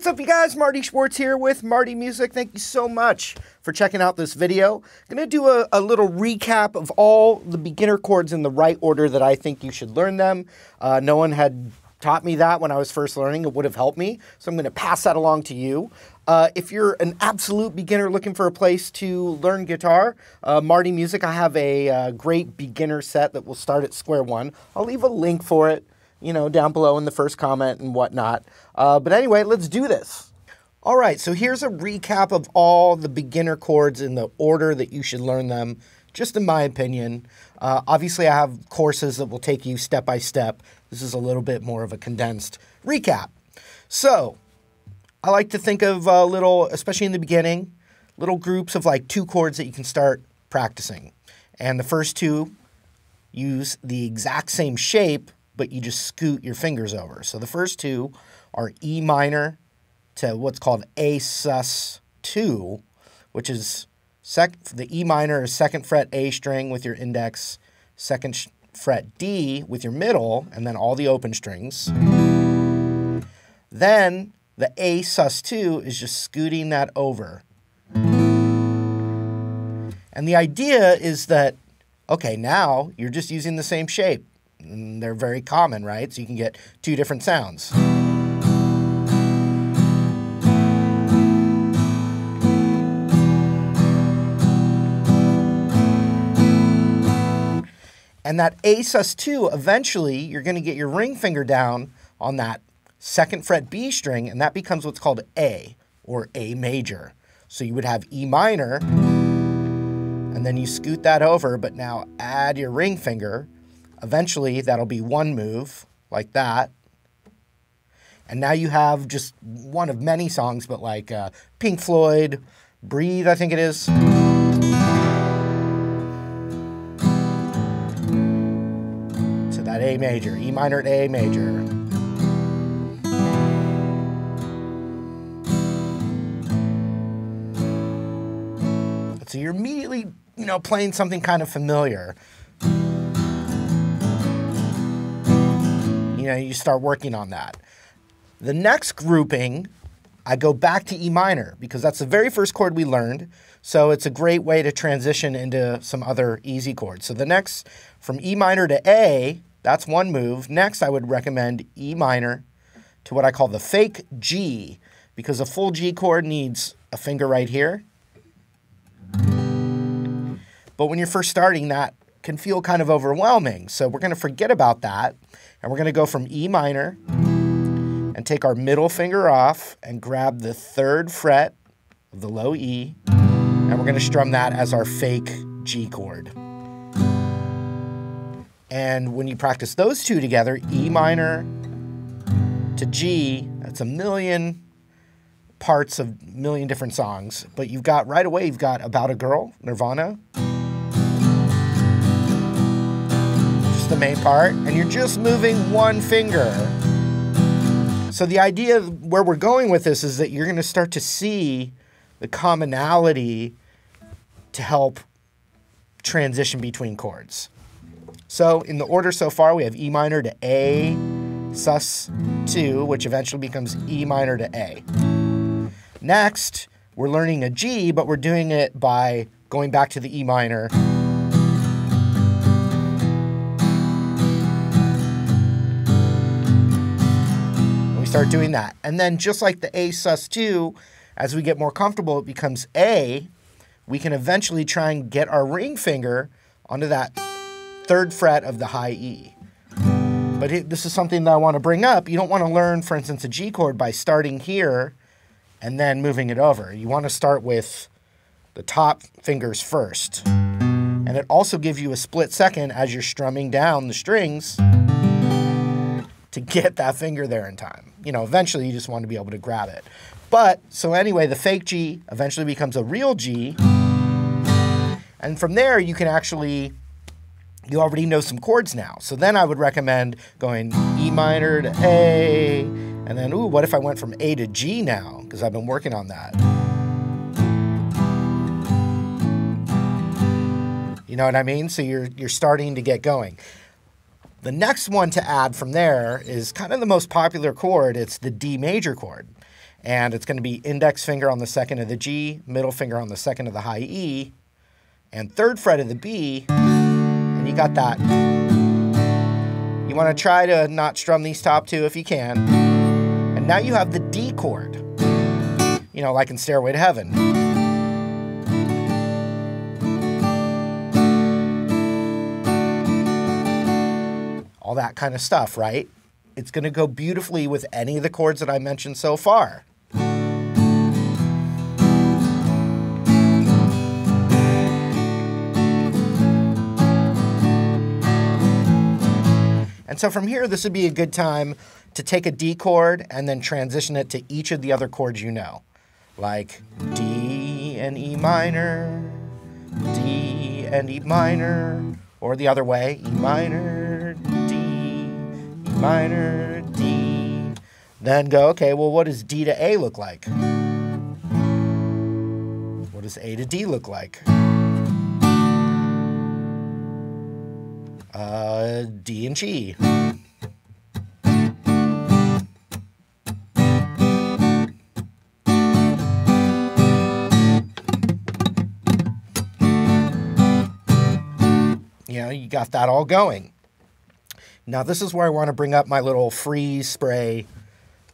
what's up you guys? Marty Schwartz here with Marty Music. Thank you so much for checking out this video. I'm going to do a little recap of all the beginner chords in the right order that I think you should learn them. No one had taught me that when I was first learning. It would have helped me, so I'm going to pass that along to you. If you're an absolute beginner looking for a place to learn guitar, Marty Music, I have a great beginner set that will start at square one. I'll leave a link for it, you know, down below in the first comment and whatnot. But anyway, let's do this. All right, so here's a recap of all the beginner chords in the order that you should learn them, just in my opinion. Obviously, I have courses that will take you step by step. This is a little bit more of a condensed recap. So, I like to think of little, especially in the beginning, little groups of like 2 chords that you can start practicing. And the first 2 use the exact same shape, but you just scoot your fingers over. So the first 2 are E minor to what's called A sus2, which is the E minor is 2nd fret A string with your index, 2nd fret D with your middle, and then all the open strings. Then the A sus2 is just scooting that over. And the idea is that, okay, now you're just using the same shape. And they're very common, right? So you can get 2 different sounds. And that A sus2, eventually, you're going to get your ring finger down on that 2nd fret B string, and that becomes what's called A, or A major. So you would have E minor, and then you scoot that over, but now add your ring finger. Eventually, that'll be one move, like that. And now you have just one of many songs, but like Pink Floyd, Breathe, I think it is. To that A major, E minor to A major. So you're immediately, you know, playing something kind of familiar. You know, you start working on that. The next grouping, I go back to E minor because that's the very first chord we learned. So it's a great way to transition into some other easy chords. So the next, from E minor to A, that's one move. Next, I would recommend E minor to what I call the fake G, because a full G chord needs a finger right here. But when you're first starting, that can feel kind of overwhelming. So we're going to forget about that. And we're going to go from E minor and take our middle finger off and grab the 3rd fret of the low E. And we're going to strum that as our fake G chord. And when you practice those 2 together, E minor to G, that's a million parts of a million different songs. But you've got, right away, you've got About a Girl, Nirvana. The main part, and you're just moving one finger. So the idea where we're going with this is that you're going to start to see the commonality to help transition between chords. So in the order so far, we have E minor to A sus2, which eventually becomes E minor to A. Next, we're learning a G, but we're doing it by going back to the E minor. Start doing that. And then just like the A sus2, as we get more comfortable, it becomes A. We can eventually try and get our ring finger onto that 3rd fret of the high E. But this is something that I want to bring up. You don't want to learn, for instance, a G chord by starting here and then moving it over. You want to start with the top fingers first. And it also gives you a split second as you're strumming down the strings to get that finger there in time. You know, eventually you just want to be able to grab it. But, so anyway, the fake G eventually becomes a real G. And from there, you can actually, you already know some chords now. So then I would recommend going E minor to A, and then, ooh, what if I went from A to G now? Because I've been working on that. You know what I mean? So you're starting to get going. The next one to add from there is kind of the most popular chord. It's the D major chord. And it's going to be index finger on the 2nd of the G, middle finger on the 2nd of the high E, and 3rd fret of the B, and you got that. You want to try to not strum these top 2 if you can. And now you have the D chord, you know, like in Stairway to Heaven. All that kind of stuff, right? It's going to go beautifully with any of the chords that I mentioned so far. And so from here, this would be a good time to take a D chord and then transition it to each of the other chords you know. Like D and E minor, D and E minor, or the other way, E minor, D, E minor, D. Then go, okay, well, what does D to A look like? What does A to D look like? D and G. You know, you got that all going. Now this is where I want to bring up my little freeze spray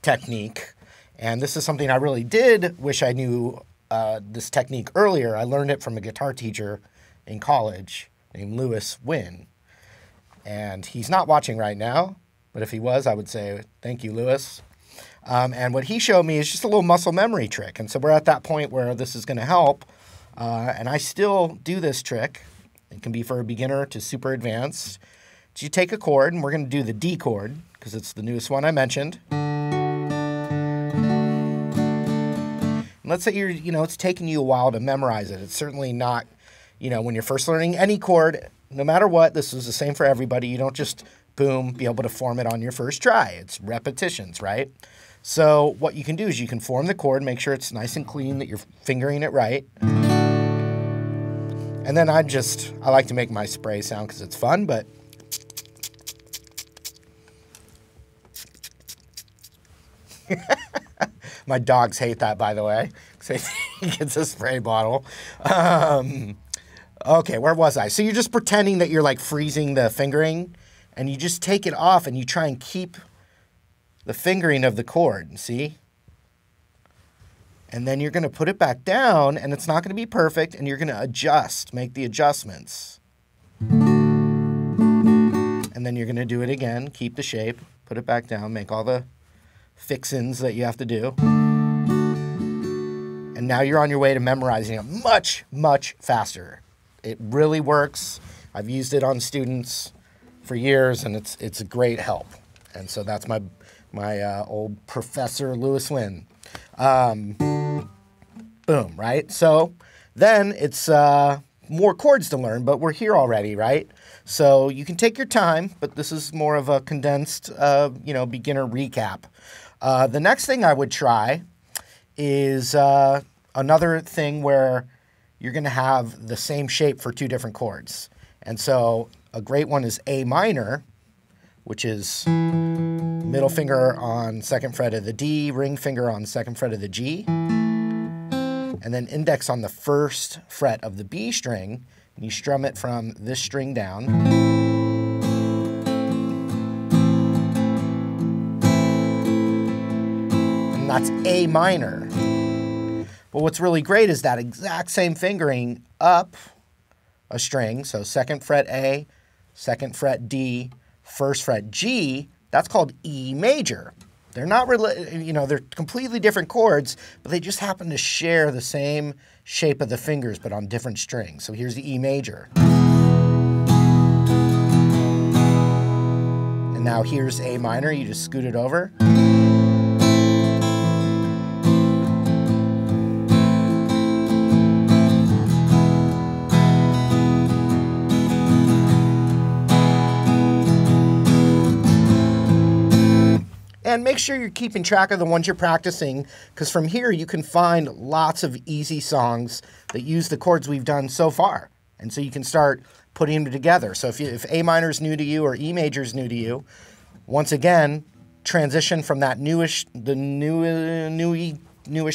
technique. And this is something I really did wish I knew this technique earlier. I learned it from a guitar teacher in college named Lewis Wynn. And he's not watching right now, but if he was, I would say, thank you, Lewis. And what he showed me is just a little muscle memory trick. And so we're at that point where this is going to help. And I still do this trick. It can be for a beginner to super advanced. So you take a chord, and we're going to do the D chord, because it's the newest one I mentioned. And let's say it's taking you a while to memorize it. It's certainly not, when you're first learning any chord, no matter what, this is the same for everybody. You don't just, boom, be able to form it on your first try. It's repetitions, right? So what you can do is you can form the chord, make sure it's nice and clean, that you're fingering it right. And then I like to make my spray sound because it's fun, but my dogs hate that, by the way, because he gets a spray bottle. Okay, where was I? So you're just pretending that you're like freezing the fingering, and you just take it off and you try and keep the fingering of the chord, see? And then you're going to put it back down, and it's not going to be perfect, and you're going to adjust, make the adjustments. And then you're going to do it again, keep the shape, put it back down, make all the fixins that you have to do. And now you're on your way to memorizing it much, much faster. It really works. I've used it on students for years, and it's a great help. And so that's my old professor, Lewis Wynn. Boom, right? So then it's more chords to learn, but we're here already, right? So you can take your time, but this is more of a condensed, beginner recap. The next thing I would try is another thing where you're going to have the same shape for 2 different chords. And so a great one is A minor, which is middle finger on 2nd fret of the D, ring finger on 2nd fret of the G, and then index on the 1st fret of the B string, and you strum it from this string down. And that's A minor. But what's really great is that exact same fingering up a string, so 2nd fret A, 2nd fret D, 1st fret G, that's called E major. They're not they're completely different chords, but they just happen to share the same shape of the fingers, but on different strings. So here's the E major. And now here's A minor, you just scoot it over. And make sure you're keeping track of the ones you're practicing, because from here you can find lots of easy songs that use the chords we've done so far. And so you can start putting them together. So if A minor is new to you or E major is new to you, once again, transition from that newish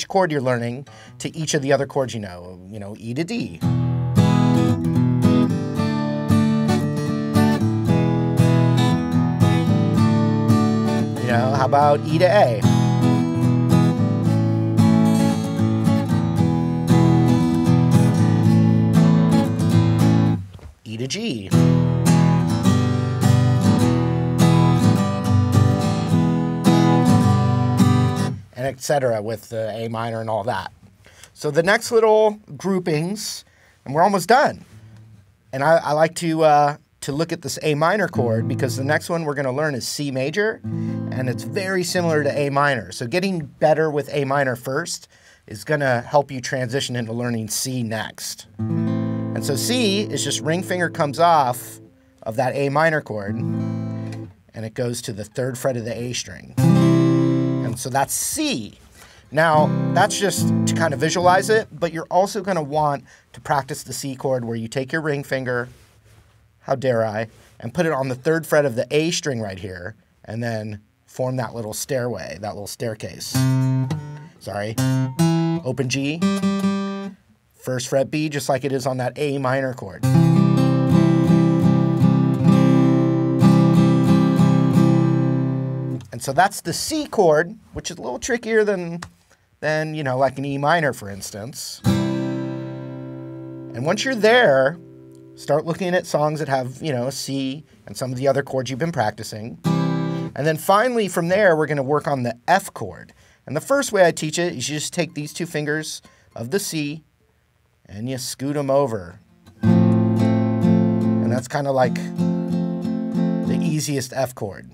chord you're learning to each of the other chords you know. You know, E to D. You know, how about E to A? E to G. And etc. with the A minor and all that. So the next little groupings, and we're almost done. And I like to look at this A minor chord because the next one we're going to learn is C major, and it's very similar to A minor. So getting better with A minor first is going to help you transition into learning C next. And so C is just ring finger comes off of that A minor chord, and it goes to the 3rd fret of the A string. And so that's C. Now, that's just to kind of visualize it, but you're also going to want to practice the C chord where you take your ring finger, how dare I, and put it on the 3rd fret of the A string right here, and then form that little stairway, that little staircase. Sorry. Open G, 1st fret B, just like it is on that A minor chord. And so that's the C chord, which is a little trickier than you know, like an E minor, for instance. And once you're there, start looking at songs that have, you know, a C and some of the other chords you've been practicing. And then finally, from there, we're going to work on the F chord. And the first way I teach it is you just take these 2 fingers of the C and you scoot them over. And that's kind of like the easiest F chord.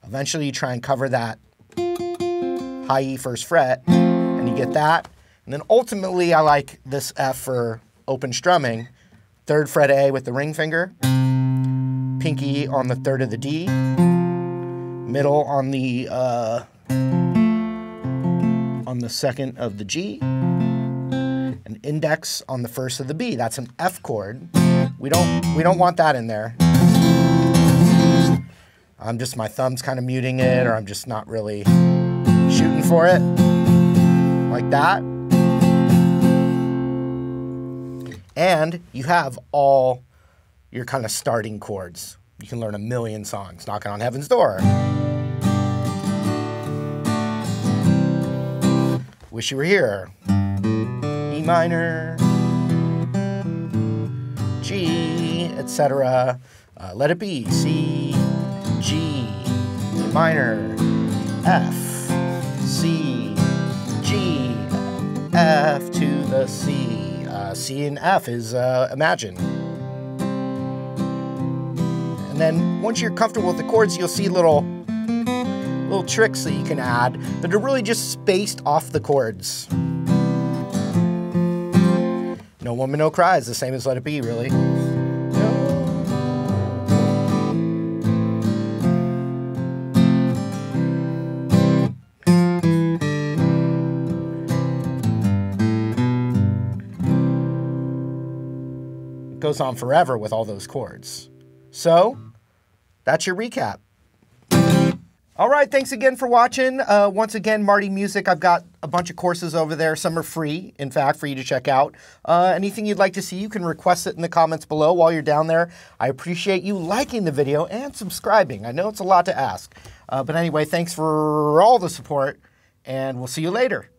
Eventually, you try and cover that high E 1st fret, and you get that. And then ultimately, I like this F for open strumming. 3rd fret A with the ring finger, pinky on the 3rd of the D, middle on the 2nd of the G, and index on the 1st of the B. That's an F chord. We don't want that in there. My thumb's kind of muting it, or I'm just not really shooting for it, like that. And you have all your kind of starting chords. You can learn a million songs. Knocking on Heaven's Door. Wish You Were Here. E minor. G, etc. Let It Be. C. G, A minor, F, C, G, F to the C. C and F is Imagine. And then once you're comfortable with the chords, you'll see little tricks that you can add that are really just spaced off the chords. No Woman, No Cry is the same as Let It Be, really. Goes on forever with all those chords. So, that's your recap. All right, thanks again for watching. Once again, Marty Music, I've got a bunch of courses over there. Some are free, in fact, for you to check out. Anything you'd like to see, you can request it in the comments below while you're down there. I appreciate you liking the video and subscribing. I know it's a lot to ask. But anyway, thanks for all the support, and we'll see you later.